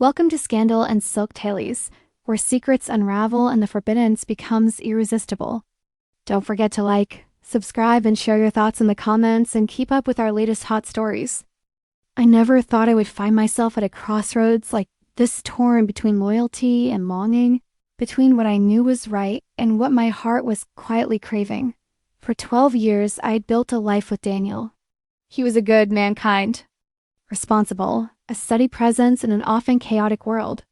Welcome to Scandal and Silk Tailies, where secrets unravel and the forbidden becomes irresistible. Don't forget to like, subscribe, and share your thoughts in the comments and keep up with our latest hot stories. I never thought I would find myself at a crossroads like this, torn between loyalty and longing, between what I knew was right and what my heart was quietly craving. For 12 years, I had built a life with Daniel. He was a good mankind, responsible, a steady presence in an often chaotic world.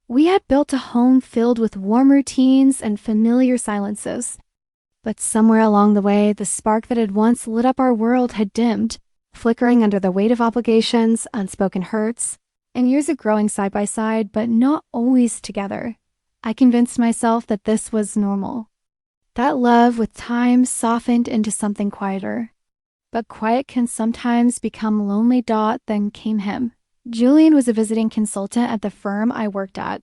We had built a home filled with warm routines and familiar silences. But somewhere along the way, the spark that had once lit up our world had dimmed, flickering under the weight of obligations, unspoken hurts, and years of growing side by side, but not always together. I convinced myself that this was normal. That love with time softened into something quieter. But quiet can sometimes become lonely. Then came him. Julian was a visiting consultant at the firm I worked at.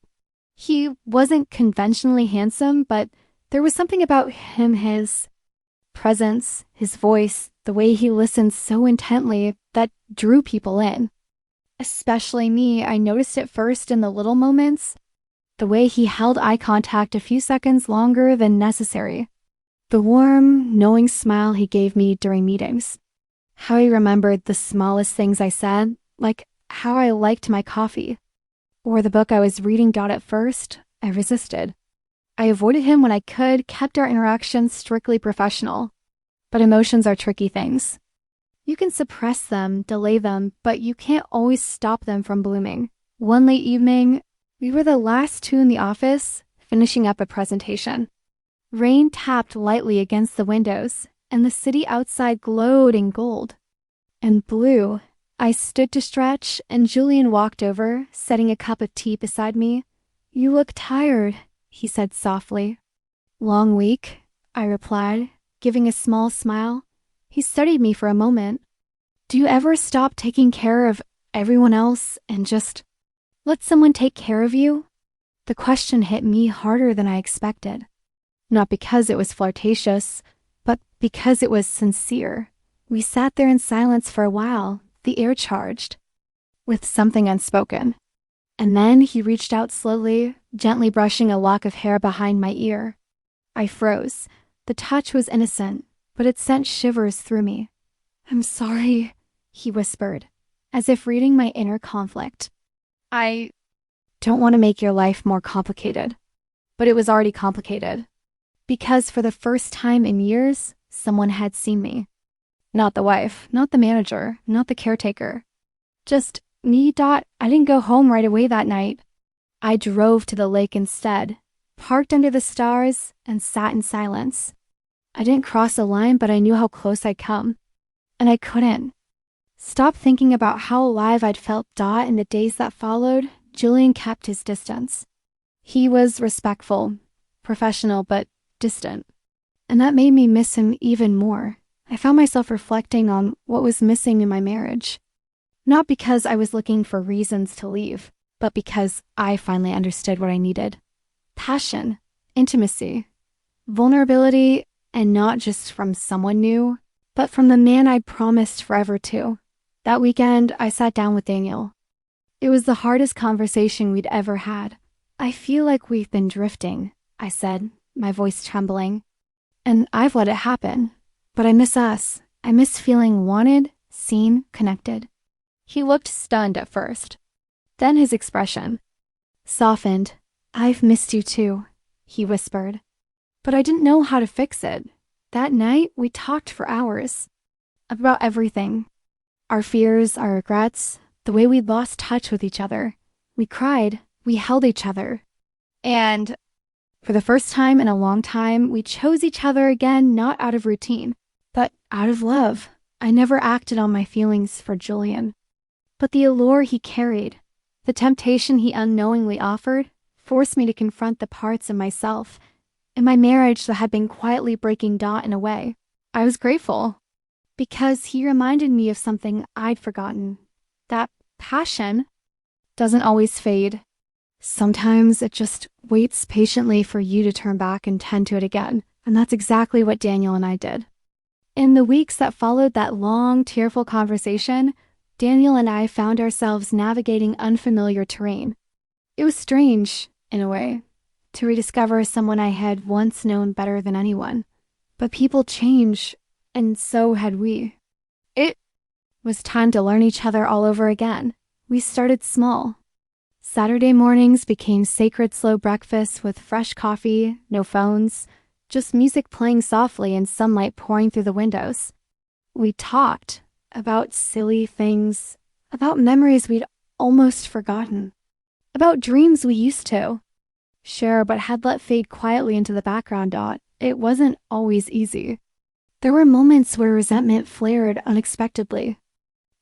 He wasn't conventionally handsome, but there was something about him, his presence, his voice, the way he listened so intently that drew people in. Especially me, I noticed it first in the little moments. The way he held eye contact a few seconds longer than necessary. The warm, knowing smile he gave me during meetings. How he remembered the smallest things I said, like how I liked my coffee. Or the book I was reading. At first, I resisted. I avoided him when I could, kept our interactions strictly professional. But emotions are tricky things. You can suppress them, delay them, but you can't always stop them from blooming. One late evening, we were the last two in the office, finishing up a presentation. Rain tapped lightly against the windows, and the city outside glowed in gold and blue. I stood to stretch, and Julian walked over, setting a cup of tea beside me. "You look tired," he said softly. "Long week," I replied, giving a small smile. He studied me for a moment. "Do you ever stop taking care of everyone else and just let someone take care of you?" The question hit me harder than I expected. Not because it was flirtatious, but because it was sincere. We sat there in silence for a while, the air charged with something unspoken. And then he reached out slowly, gently brushing a lock of hair behind my ear. I froze. The touch was innocent, but it sent shivers through me. "I'm sorry," he whispered, as if reading my inner conflict. "I don't want to make your life more complicated." But it was already complicated. Because for the first time in years, someone had seen me. Not the wife, not the manager, not the caretaker. Just me. I didn't go home right away that night. I drove to the lake instead, parked under the stars, and sat in silence. I didn't cross a line, but I knew how close I'd come. And I couldn't stop thinking about how alive I'd felt. In the days that followed, Julian kept his distance. He was respectful, professional, but distant. And that made me miss him even more. I found myself reflecting on what was missing in my marriage. Not because I was looking for reasons to leave, but because I finally understood what I needed. Passion, intimacy, vulnerability, and not just from someone new, but from the man I promised forever to. That weekend, I sat down with Daniel. It was the hardest conversation we'd ever had. "I feel like we've been drifting," I said, my voice trembling. "And I've let it happen. But I miss us. I miss feeling wanted, seen, connected." He looked stunned at first. Then his expression softened. "I've missed you too," he whispered. But I didn't know how to fix it. That night, we talked for hours. About everything. Our fears, our regrets, the way we'd lost touch with each other. We cried. We held each other. And for the first time in a long time, we chose each other again, not out of routine, but out of love. I never acted on my feelings for Julian. But the allure he carried, the temptation he unknowingly offered, forced me to confront the parts of myself in my marriage that had been quietly breaking in a way. I was grateful, because he reminded me of something I'd forgotten. That passion doesn't always fade. Sometimes it just waits patiently for you to turn back and tend to it again. And that's exactly what Daniel and I did. In the weeks that followed that long, tearful conversation, Daniel and I found ourselves navigating unfamiliar terrain. It was strange, in a way, to rediscover someone I had once known better than anyone. But people change, and so had we. It was time to learn each other all over again. We started small. Saturday mornings became sacred slow breakfasts with fresh coffee, no phones, just music playing softly and sunlight pouring through the windows. We talked about silly things, about memories we'd almost forgotten, about dreams we used to share but had let fade quietly into the background. It wasn't always easy. There were moments where resentment flared unexpectedly.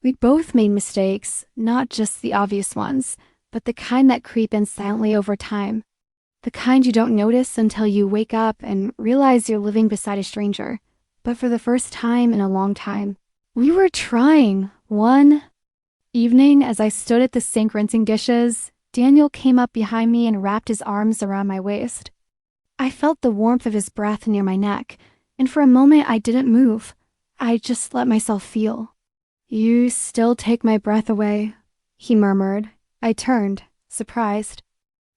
We'd both made mistakes, not just the obvious ones, but the kind that creep in silently over time. The kind you don't notice until you wake up and realize you're living beside a stranger. But for the first time in a long time, we were trying. One evening, as I stood at the sink rinsing dishes, Daniel came up behind me and wrapped his arms around my waist. I felt the warmth of his breath near my neck, and for a moment I didn't move. I just let myself feel. "You still take my breath away," he murmured. I turned, surprised.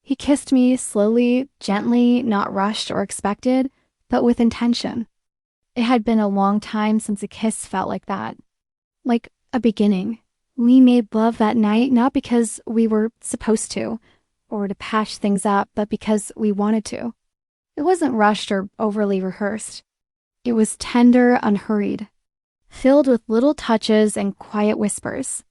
He kissed me slowly, gently, not rushed or expected, but with intention. It had been a long time since a kiss felt like that. Like a beginning. We made love that night not because we were supposed to, or to patch things up, but because we wanted to. It wasn't rushed or overly rehearsed. It was tender, unhurried, filled with little touches and quiet whispers.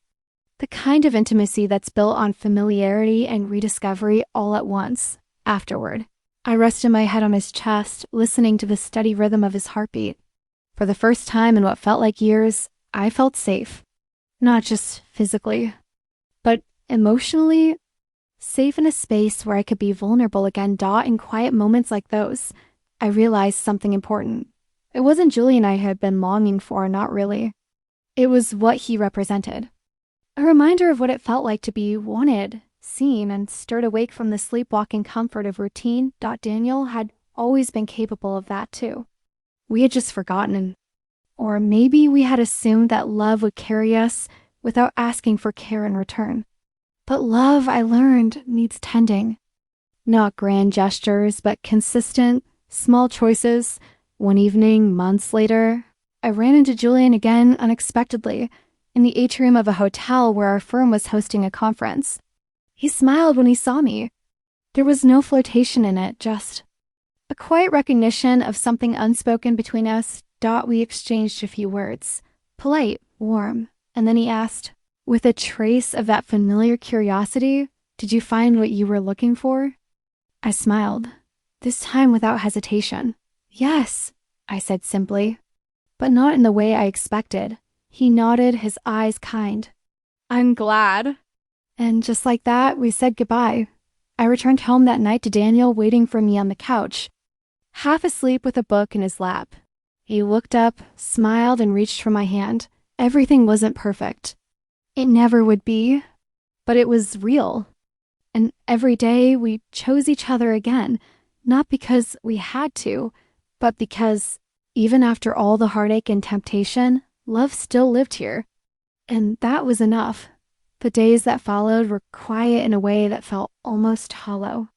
The kind of intimacy that's built on familiarity and rediscovery all at once. Afterward, I rested my head on his chest, listening to the steady rhythm of his heartbeat. For the first time in what felt like years, I felt safe. Not just physically, but emotionally. Safe in a space where I could be vulnerable again. In quiet moments like those, I realized something important. It wasn't Julian I had been longing for, not really. It was what he represented. A reminder of what it felt like to be wanted, seen, and stirred awake from the sleepwalking comfort of routine. Daniel had always been capable of that too. We had just forgotten. Or maybe we had assumed that love would carry us without asking for care in return. But love, I learned, needs tending. Not grand gestures, but consistent, small choices. One evening, months later, I ran into Julian again unexpectedly in the atrium of a hotel where our firm was hosting a conference. He smiled when he saw me. There was no flirtation in it, just a quiet recognition of something unspoken between us. We exchanged a few words, polite, warm, and then he asked, with a trace of that familiar curiosity, "Did you find what you were looking for?" I smiled, this time without hesitation. "Yes," I said simply, but not in the way I expected. He nodded, his eyes kind. "I'm glad." And just like that, we said goodbye. I returned home that night to Daniel waiting for me on the couch, half asleep with a book in his lap. He looked up, smiled, and reached for my hand. Everything wasn't perfect. It never would be, but it was real. And every day we chose each other again, not because we had to, but because, even after all the heartache and temptation, love still lived here. And that was enough. The days that followed were quiet in a way that felt almost hollow.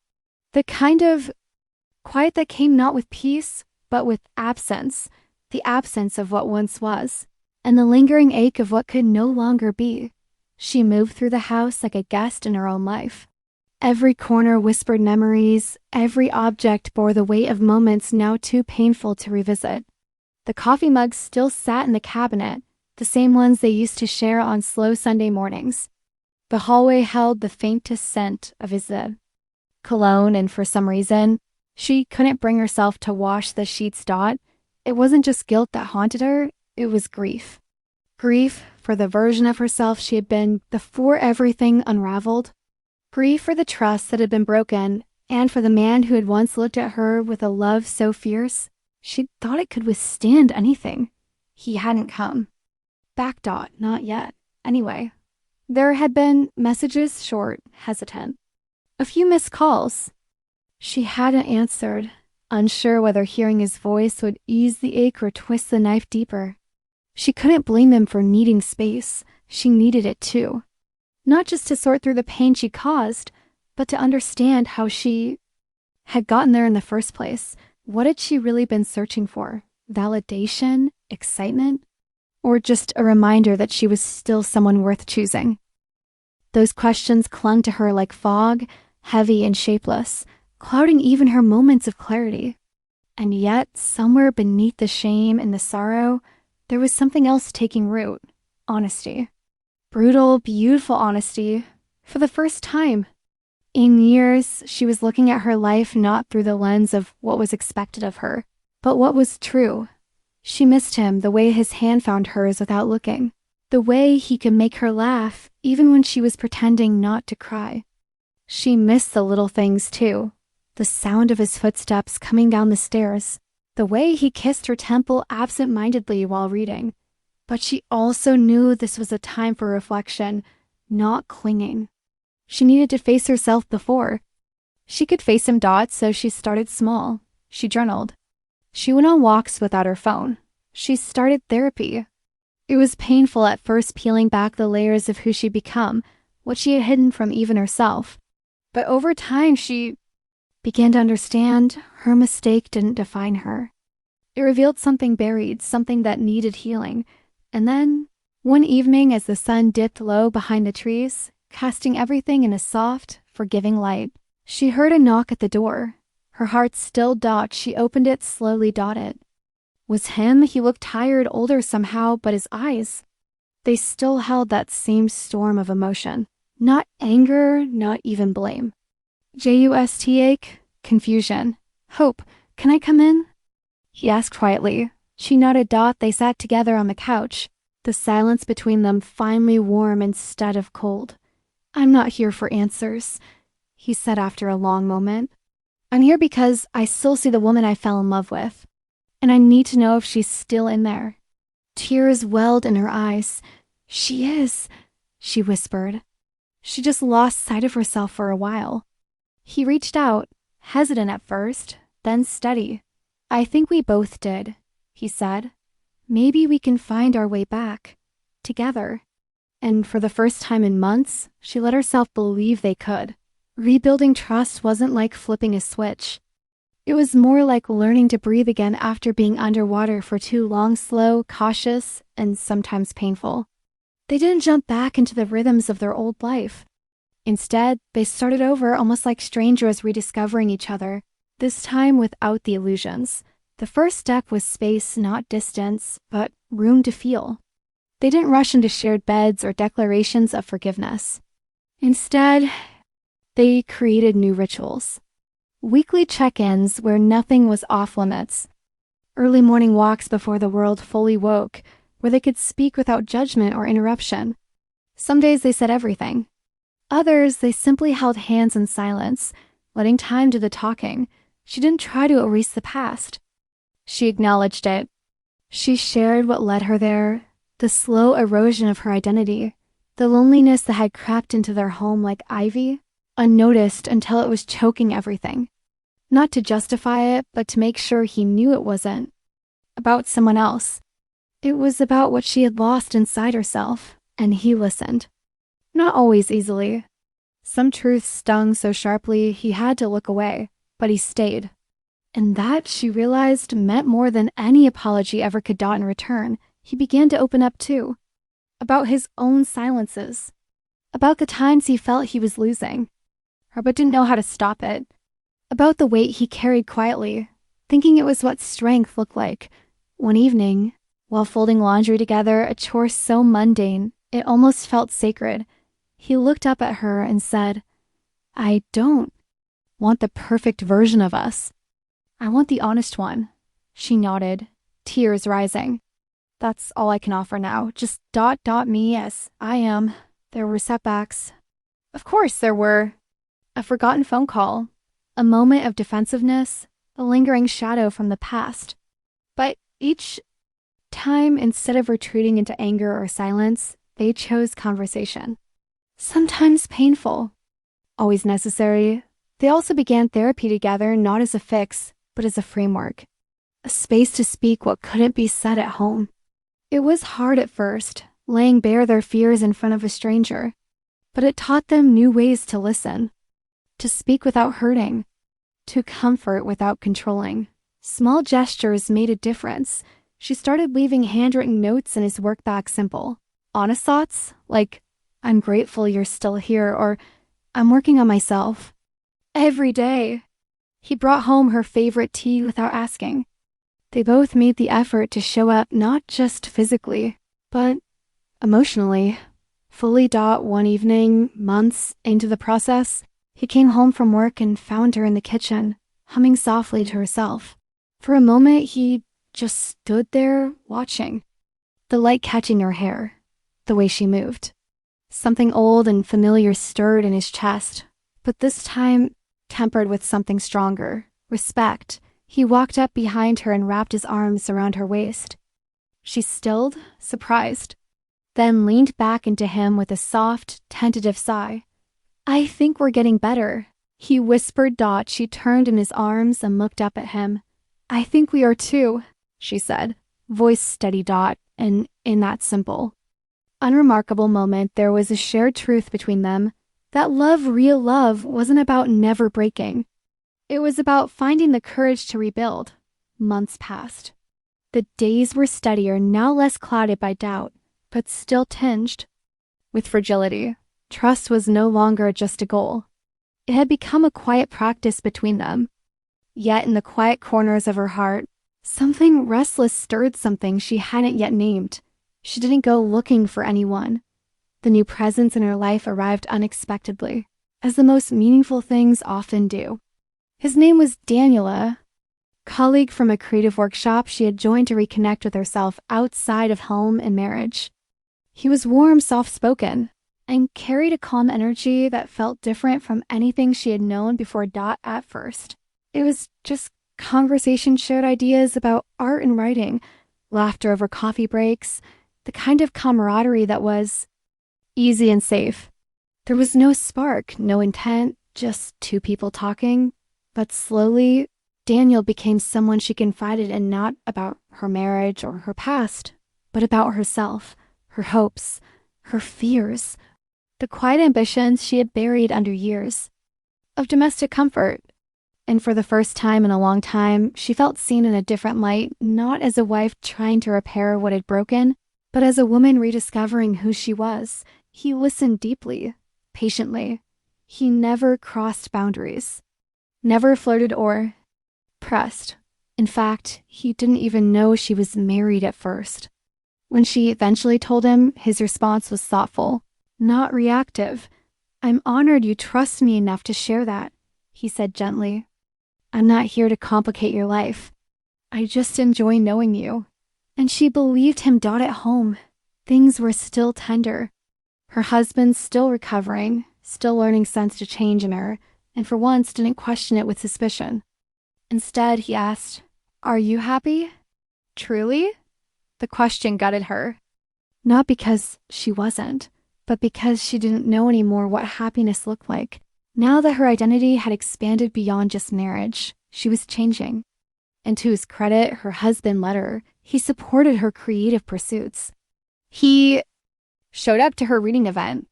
The kind of quiet that came not with peace, but with absence. The absence of what once was, and the lingering ache of what could no longer be. She moved through the house like a guest in her own life. Every corner whispered memories, every object bore the weight of moments now too painful to revisit. The coffee mugs still sat in the cabinet, the same ones they used to share on slow Sunday mornings. The hallway held the faintest scent of his cologne, and for some reason, she couldn't bring herself to wash the sheets. It wasn't just guilt that haunted her, it was grief. Grief for the version of herself she had been before everything unraveled. Grief for the trust that had been broken, and for the man who had once looked at her with a love so fierce, she thought it could withstand anything. He hadn't come back. Not yet. Anyway, there had been messages, short, hesitant. A few missed calls. She hadn't answered, unsure whether hearing his voice would ease the ache or twist the knife deeper. She couldn't blame him for needing space. She needed it too. Not just to sort through the pain she caused, but to understand how she had gotten there in the first place. What had she really been searching for? Validation? Excitement? Or just a reminder that she was still someone worth choosing? Those questions clung to her like fog, heavy and shapeless, clouding even her moments of clarity. And yet, somewhere beneath the shame and the sorrow, there was something else taking root. Honesty. Brutal, beautiful honesty. For the first time. In years, she was looking at her life not through the lens of what was expected of her, but what was true. She missed him, the way his hand found hers without looking, the way he could make her laugh even when she was pretending not to cry. She missed the little things too, the sound of his footsteps coming down the stairs, the way he kissed her temple absent-mindedly while reading. But she also knew this was a time for reflection, not clinging. She needed to face herself before. She could face him, so she started small. She journaled. She went on walks without her phone. She started therapy. It was painful at first, peeling back the layers of who she'd become, what she had hidden from even herself. But over time, she began to understand her mistake didn't define her. It revealed something buried, something that needed healing. And then, one evening as the sun dipped low behind the trees, casting everything in a soft, forgiving light, she heard a knock at the door. Her heart still she opened it, slowly it. Was him? He looked tired, older somehow, but his eyes, they still held that same storm of emotion. Not anger, not even blame. Just confusion. Hope, can I come in? He asked quietly. She nodded. They sat together on the couch, the silence between them finally warm instead of cold. I'm not here for answers, he said after a long moment. I'm here because I still see the woman I fell in love with, and I need to know if she's still in there. Tears welled in her eyes. She is, she whispered. She just lost sight of herself for a while. He reached out, hesitant at first, then steady. I think we both did, he said. Maybe we can find our way back, together. And for the first time in months, she let herself believe they could. Rebuilding trust wasn't like flipping a switch. It was more like learning to breathe again after being underwater for too long, slow, cautious, and sometimes painful. They didn't jump back into the rhythms of their old life. Instead, they started over almost like strangers rediscovering each other, this time without the illusions. The first step was space, not distance, but room to feel. They didn't rush into shared beds or declarations of forgiveness. Instead, they created new rituals. Weekly check-ins where nothing was off-limits. Early morning walks before the world fully woke, where they could speak without judgment or interruption. Some days they said everything. Others, they simply held hands in silence, letting time do the talking. She didn't try to erase the past. She acknowledged it. She shared what led her there, the slow erosion of her identity, the loneliness that had crept into their home like ivy, unnoticed until it was choking everything. Not to justify it, but to make sure he knew it wasn't about someone else. It was about what she had lost inside herself, and he listened. Not always easily. Some truths stung so sharply he had to look away, but he stayed. And that, she realized, meant more than any apology ever could in return. He began to open up too. About his own silences. About the times he felt he was losing, but didn't know how to stop it. About the weight he carried quietly, thinking it was what strength looked like. One evening, while folding laundry together, a chore so mundane, it almost felt sacred, he looked up at her and said, I don't want the perfect version of us. I want the honest one. She nodded, tears rising. That's all I can offer now. Just me as I am. There were setbacks. Of course there were. A forgotten phone call. A moment of defensiveness. A lingering shadow from the past. But each time, instead of retreating into anger or silence, they chose conversation. Sometimes painful. Always necessary. They also began therapy together, not as a fix, but as a framework. A space to speak what couldn't be said at home. It was hard at first, laying bare their fears in front of a stranger, but it taught them new ways to listen. to speak without hurting, to comfort without controlling. Small gestures made a difference. She started leaving handwritten notes in his work bag, simple, honest thoughts like, "I'm grateful you're still here," or "I'm working on myself." Every day. He brought home her favorite tea without asking. They both made the effort to show up not just physically, but emotionally. Fully. One evening, months into the process, he came home from work and found her in the kitchen, humming softly to herself. For a moment, he just stood there watching, the light catching her hair, the way she moved. Something old and familiar stirred in his chest, but this time tempered with something stronger, respect. He walked up behind her and wrapped his arms around her waist. She stilled, surprised, then leaned back into him with a soft, tentative sigh. "I think we're getting better," he whispered. She turned in his arms and looked up at him. "I think we are too," she said, voice steady. And in that simple, unremarkable moment, there was a shared truth between them. That love, real love, wasn't about never breaking. It was about finding the courage to rebuild. Months passed. The days were steadier, now less clouded by doubt, but still tinged with fragility. Trust was no longer just a goal. It had become a quiet practice between them. Yet in the quiet corners of her heart, something restless stirred, something she hadn't yet named. She didn't go looking for anyone. The new presence in her life arrived unexpectedly, as the most meaningful things often do. His name was Daniela, colleague from a creative workshop she had joined to reconnect with herself outside of home and marriage. He was warm, soft-spoken, and carried a calm energy that felt different from anything she had known before. At first, it was just conversation, shared ideas about art and writing, laughter over coffee breaks, the kind of camaraderie that was easy and safe. There was no spark, no intent, just two people talking. But slowly, Daniel became someone she confided in, not about her marriage or her past, but about herself, her hopes, her fears, the quiet ambitions she had buried under years of domestic comfort. And for the first time in a long time, she felt seen in a different light, not as a wife trying to repair what had broken, but as a woman rediscovering who she was. He listened deeply, patiently. He never crossed boundaries, never flirted or pressed. In fact, he didn't even know she was married at first. When she eventually told him, his response was thoughtful, not reactive. "I'm honored you trust me enough to share that," he said gently. "I'm not here to complicate your life. I just enjoy knowing you." And she believed him. At home, things were still tender. Her husband still recovering, still learning sense to change in her, and for once didn't question it with suspicion. Instead, he asked, "Are you happy? Truly?" The question gutted her. Not because she wasn't, but because she didn't know anymore what happiness looked like. Now that her identity had expanded beyond just marriage, she was changing. And to his credit, her husband let her. He supported her creative pursuits. He showed up to her reading event.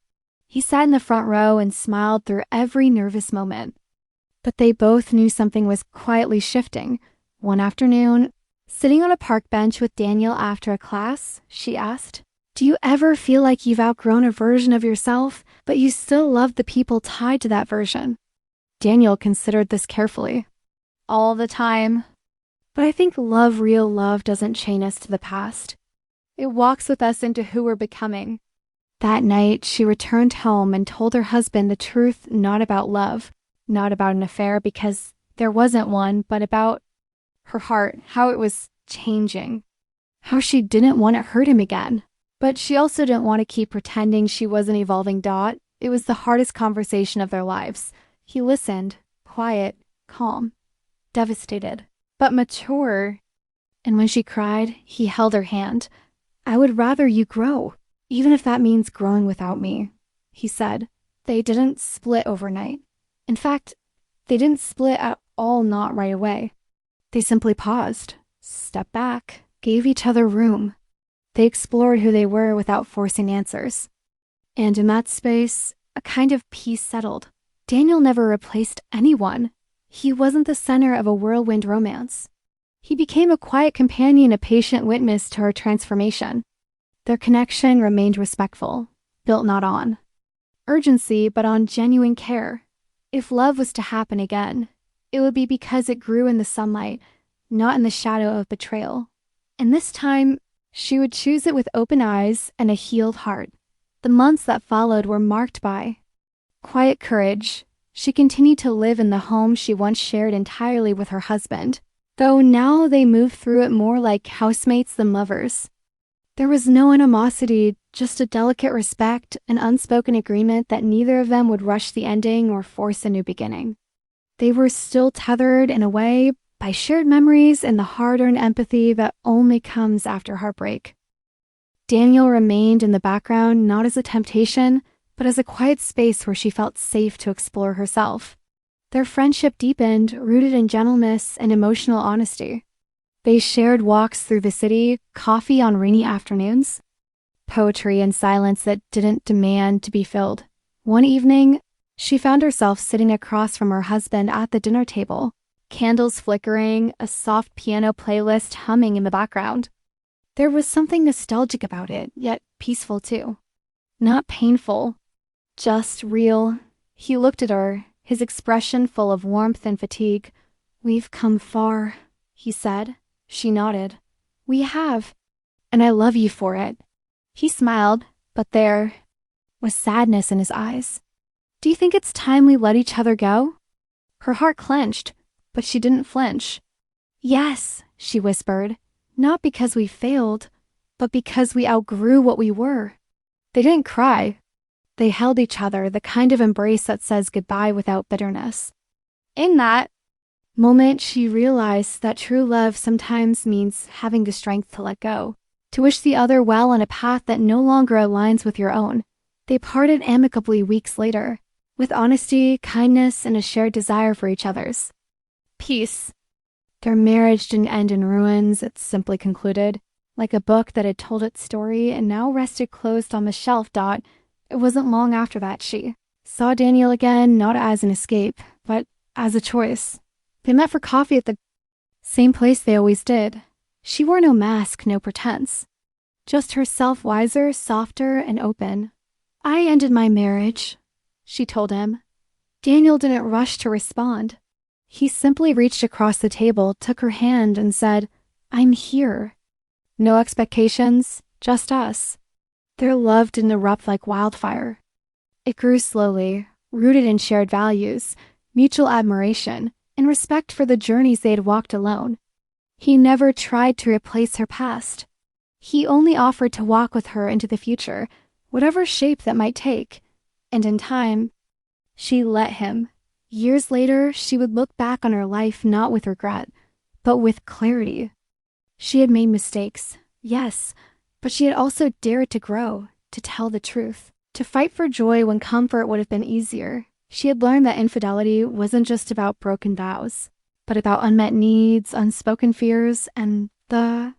He sat in the front row and smiled through every nervous moment. But they both knew something was quietly shifting. One afternoon, sitting on a park bench with Daniel after a class, she asked, "Do you ever feel like you've outgrown a version of yourself, but you still love the people tied to that version?" Daniel considered this carefully. "All the time. But I think love, real love, doesn't chain us to the past. It walks with us into who we're becoming." That night, she returned home and told her husband the truth, not about love, not about an affair, because there wasn't one, but about her heart, how it was changing, how she didn't want to hurt him again. But she also didn't want to keep pretending she wasn't evolving. It was the hardest conversation of their lives. He listened, quiet, calm, devastated, but mature. And when she cried, he held her hand. "I would rather you grow, even if that means growing without me," he said. They didn't split overnight. In fact, they didn't split at all, not right away. They simply paused, stepped back, gave each other room. They explored who they were without forcing answers. And in that space, a kind of peace settled. Daniel never replaced anyone. He wasn't the center of a whirlwind romance. He became a quiet companion, a patient witness to her transformation. Their connection remained respectful, built not on urgency, but on genuine care. If love was to happen again, it would be because it grew in the sunlight, not in the shadow of betrayal. And this time, she would choose it with open eyes and a healed heart. The months that followed were marked by quiet courage. She continued to live in the home she once shared entirely with her husband, though now they moved through it more like housemates than lovers. There was no animosity, just a delicate respect, an unspoken agreement that neither of them would rush the ending or force a new beginning. They were still tethered in a way by shared memories and the hard-earned empathy that only comes after heartbreak. Daniel remained in the background not as a temptation, but as a quiet space where she felt safe to explore herself. Their friendship deepened, rooted in gentleness and emotional honesty. They shared walks through the city, coffee on rainy afternoons, poetry and silence that didn't demand to be filled. One evening, she found herself sitting across from her husband at the dinner table, candles flickering, a soft piano playlist humming in the background. There was something nostalgic about it, yet peaceful too. Not painful, just real. He looked at her, his expression full of warmth and fatigue. "We've come far," he said. She nodded. "We have, and I love you for it." He smiled, but there was sadness in his eyes. "Do you think it's time we let each other go?" Her heart clenched, but she didn't flinch. "Yes," she whispered, "not because we failed, but because we outgrew what we were." They didn't cry. They held each other, the kind of embrace that says goodbye without bitterness. In that moment, she realized that true love sometimes means having the strength to let go, to wish the other well on a path that no longer aligns with your own. They parted amicably weeks later, with honesty, kindness, and a shared desire for each other's peace. Their marriage didn't end in ruins, it simply concluded, like a book that had told its story and now rested closed on the shelf. It wasn't long after that she saw Daniel again, not as an escape, but as a choice. They met for coffee at the same place they always did. She wore no mask, no pretense. Just herself, wiser, softer, and open. "I ended my marriage," she told him. Daniel didn't rush to respond. He simply reached across the table, took her hand, and said, "I'm here." No expectations, just us. Their love didn't erupt like wildfire. It grew slowly, rooted in shared values, mutual admiration, and respect for the journeys they had walked alone. He never tried to replace her past. He only offered to walk with her into the future, whatever shape that might take. And in time, she let him. Years later, she would look back on her life not with regret, but with clarity. She had made mistakes, yes, but she had also dared to grow, to tell the truth, to fight for joy when comfort would have been easier. She had learned that infidelity wasn't just about broken vows, but about unmet needs, unspoken fears, and the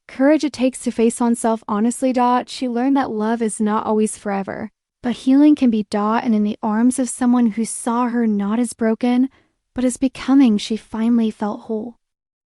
courage it takes to face oneself honestly. She learned that love is not always forever, but healing can be and in the arms of someone who saw her not as broken, but as becoming. She finally felt whole.